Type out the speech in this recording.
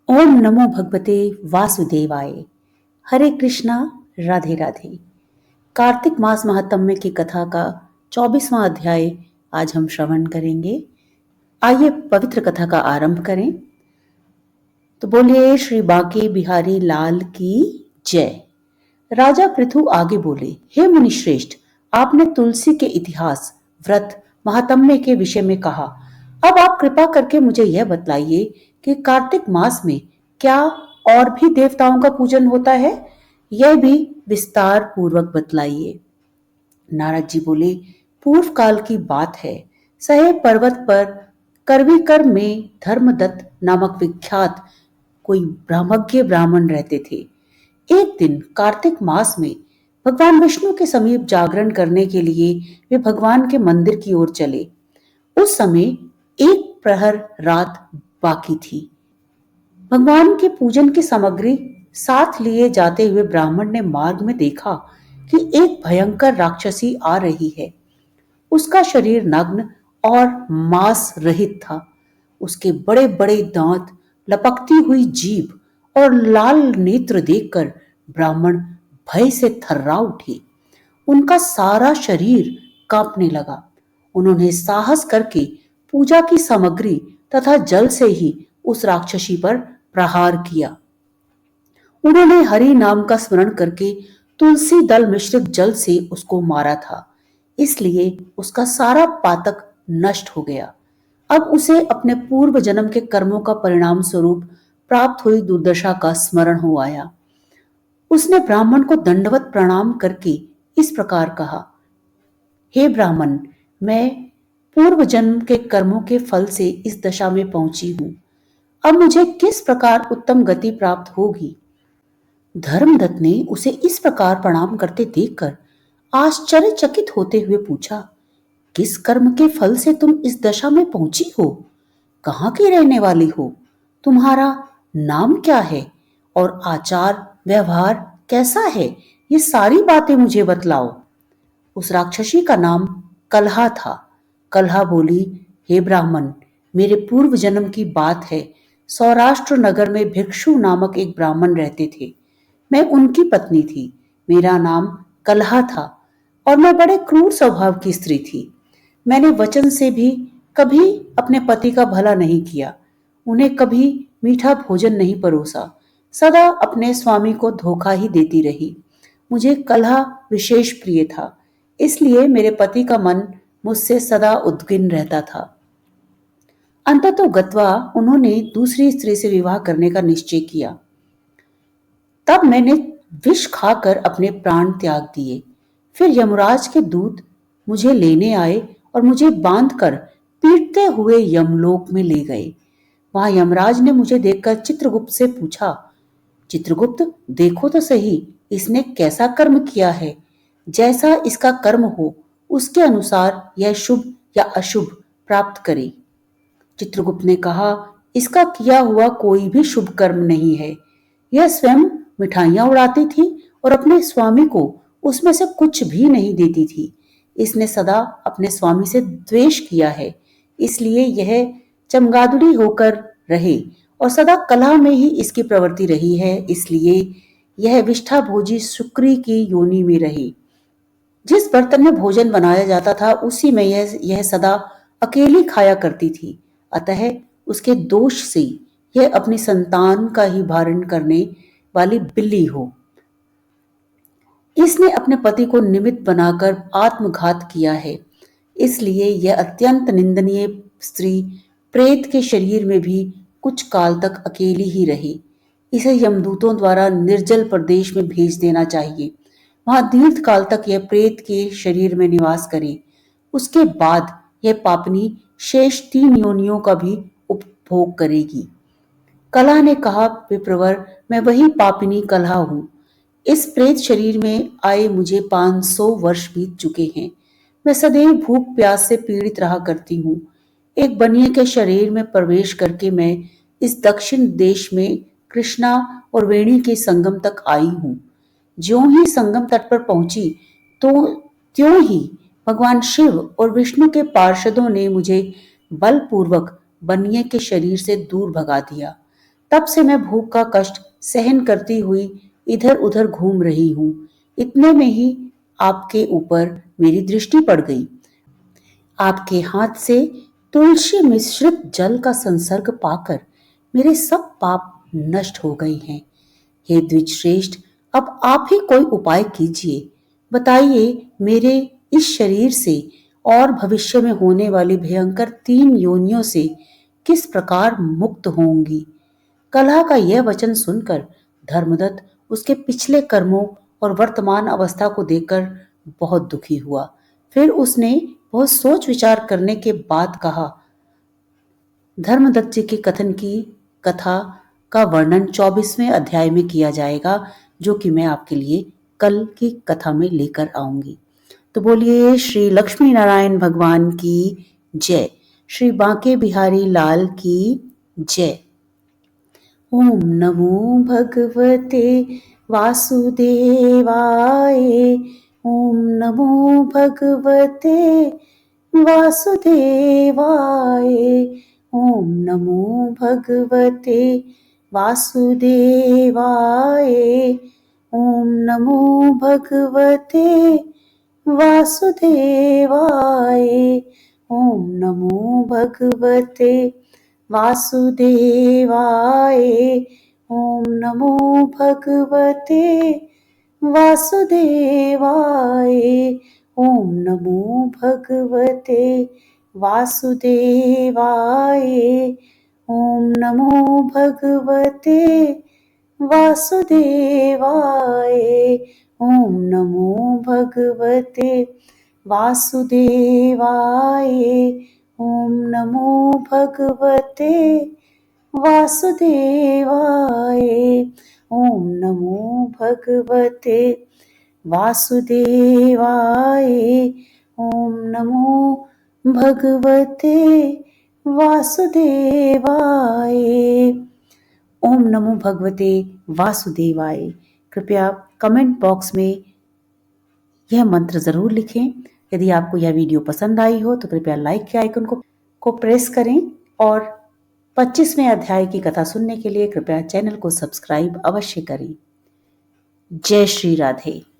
ओम नमो भगवते वासुदेवाय। हरे कृष्णा। राधे राधे। कार्तिक मास महात्म्य की कथा का 24वां अध्याय आज हम श्रवण करेंगे। आइए पवित्र कथा का आरंभ करें। तो बोलिए श्री बांके बिहारी लाल की जय। राजा पृथु आगे बोले, हे मुनिश्रेष्ठ, आपने तुलसी के इतिहास, व्रत, महात्म्य के विषय में कहा। अब आप कृपा करके मुझे यह बतलाइए कि कार्तिक मास में क्या और भी देवताओं का पूजन होता है? यह भी विस्तार पूर्वक बतलाइए। नारद जी बोले, पूर्व काल की बात है। सहे पर्वत पर करवीकर में धर्मदत्त नामक विख्यात कोई ब्रह्मज्ञ ब्राह्मण रहते थे। एक दिन कार्तिक मास में भगवान विष्णु के समीप जागरण करने के लिए वे भगवान के मंदिर की ओर चले। उस समय एक प्रहर रात बाकी थी। भगवान के पूजन की सामग्री साथ लिए जाते हुए ब्राह्मण ने मार्ग में देखा कि एक भयंकर राक्षसी आ रही है। उसका शरीर नग्न और मांस रहित था। उसके बड़े बड़े दांत, लपकती हुई जीभ और लाल नेत्र देखकर ब्राह्मण भय से थर्रा उठे। उनका सारा शरीर कांपने लगा। उन्होंने साहस करके पूजा की सामग्री तथा जल से ही उस राक्षसी पर प्रहार किया। उन्होंने हरि नाम का स्मरण करके तुलसी दल मिश्रित जल से उसको मारा था, इसलिए उसका सारा पातक नष्ट हो गया। अब उसे अपने पूर्व जन्म के कर्मों का परिणाम स्वरूप प्राप्त हुई दुर्दशा का स्मरण हो आया। उसने ब्राह्मण को दंडवत प्रणाम करके इस प्रकार कहा, हे ब्राह्मण, मैं पूर्व जन्म के कर्मों के फल से इस दशा में पहुंची हूं। अब मुझे किस प्रकार उत्तम गति प्राप्त होगी? धर्मदत्त ने उसे इस प्रकार प्रणाम करते देखकर आश्चर्यचकित होते हुए पूछा, किस कर्म के फल से तुम इस दशा में पहुंची हो? कहाँ की रहने वाली हो? तुम्हारा नाम क्या है और आचार व्यवहार कैसा है? ये सारी बातें मुझे बतलाओ। उस राक्षसी का नाम कलहा था। कलहा बोली, हे ब्राह्मण, मेरे पूर्व जन्म की बात है। सौराष्ट्र नगर में भिक्षु नामक एक ब्राह्मण रहते थे। मैं उनकी पत्नी थी। मेरा नाम कलहा था और मैं बड़े क्रूर स्वभाव की स्त्री थी। मैंने वचन से भी कभी अपने पति का भला नहीं किया। उन्हें कभी मीठा भोजन नहीं परोसा। सदा अपने स्वामी को धोखा ही देती रही। मुझे कलहा विशेष प्रिय था, इसलिए मेरे पति का मन मुझसे सदा उद्विग्न रहता था। अंततः गत्वा उन्होंने दूसरी स्त्री से विवाह करने का निश्चय किया। तब मैंने विष खाकर अपने प्राण त्याग दिए। फिर यमराज के दूत मुझे लेने आए और मुझे बांधकर पीटते हुए यमलोक में ले गए। वहां यमराज ने मुझे देखकर चित्रगुप्त से पूछा, चित्रगुप्त, देखो तो सही, इसने कैसा कर्म किया है। जैसा इसका कर्म हो उसके अनुसार यह शुभ या अशुभ प्राप्त करे। चित्रगुप्त ने कहा, इसका किया हुआ कोई भी शुभ कर्म नहीं है। यह स्वयं मिठाइयां उड़ाती थी और अपने स्वामी को उसमें से कुछ भी नहीं देती थी। इसने सदा अपने स्वामी से द्वेष किया है, इसलिए यह चमगादड़ी होकर रहे और सदा कलह में ही इसकी प्रवृत्ति रही है, इसलिए यह विष्ठा भोजी शुक्री की योनि में रहे। जिस बर्तन में भोजन बनाया जाता था उसी में यह सदा अकेली खाया करती थी। अतः उसके दोष से यह अपनी संतान का ही भारण करने वाली बिल्ली हो। इसने अपने पति को निमित्त बनाकर आत्मघात किया है, इसलिए यह अत्यंत निंदनीय स्त्री प्रेत के शरीर में भी कुछ काल तक अकेली ही रही। इसे यमदूतों द्वारा निर्जल प्रदेश में भेज देना चाहिए। वहां दीर्घ काल तक यह प्रेत के शरीर में निवास करे। उसके बाद यह पापनी शेष 3 योनियों का भी उपभोग करेगी। कलह ने कहा, विप्रवर, मैं वही पापिनी कलह हूं। इस प्रेत शरीर में आए मुझे 500 वर्ष बीत चुके हैं। मैं सदैव भूख प्यास से पीड़ित रहा करती हूँ। एक बनिए के शरीर में प्रवेश करके मैं इस दक्षिण देश में कृष्णा और वेणी के संगम तक आई हूँ। ज्यों ही संगम तट पर पहुंची तो त्यों ही भगवान शिव और विष्णु के पार्षदों ने मुझे बलपूर्वक बनिए के शरीर से दूर भगा दिया। तब से मैं भूख का कष्ट सहन करती हुई इधर उधर घूम रही हूँ। इतने में ही आपके ऊपर मेरी दृष्टि पड़ गई। आपके हाथ से तुलसी मिश्रित जल का संसर्ग पाकर मेरे सब पाप नष्ट हो गए हैं। हे द्विजश्रेष्ठ, अब आप ही कोई उपाय कीजिए। बताइए, मेरे इस शरीर से और भविष्य में होने वाली भयंकर 3 योनियों से किस प्रकार मुक्त होंगी। कलह का यह वचन सुनकर धर्मदत्त उसके पिछले कर्मों और वर्तमान अवस्था को देखकर बहुत दुखी हुआ। फिर उसने बहुत सोच विचार करने के बाद कहा, धर्मदत्त जी के कथन की कथा का वर्णन 24वें अध्याय में किया जाएगा, जो कि मैं आपके लिए कल की कथा में लेकर आऊंगी। तो बोलिए श्री लक्ष्मी नारायण भगवान की जय, श्री बांके बिहारी लाल की जय। ओम नमो भगवते वासुदेवाय। ओम नमो भगवते वासुदेवाय। ओम नमो भगवते वासुदेवाय। ओम नमो भगवते वासुदेवाय। ओम नमो भगवते वासुदेवाय। ओम नमो भगवते वासुदेवाय। ओम नमो भगवते वासुदेवाय। ओम नमो भगवते वासुदेवाय। ओम नमो भगवते वासुदेवाय। ओम नमो भगवते वासुदेवाय। ओम नमो भगवते वासुदेवाय। ओम नमो भगवते वासुदेवाय। ओम नमो भगवते वासुदेवाय। कृपया कमेंट बॉक्स में यह मंत्र जरूर लिखें। यदि आपको यह वीडियो पसंद आई हो तो कृपया लाइक के आइकन को प्रेस करें और 25वें अध्याय की कथा सुनने के लिए कृपया चैनल को सब्सक्राइब अवश्य करें। जय श्री राधे।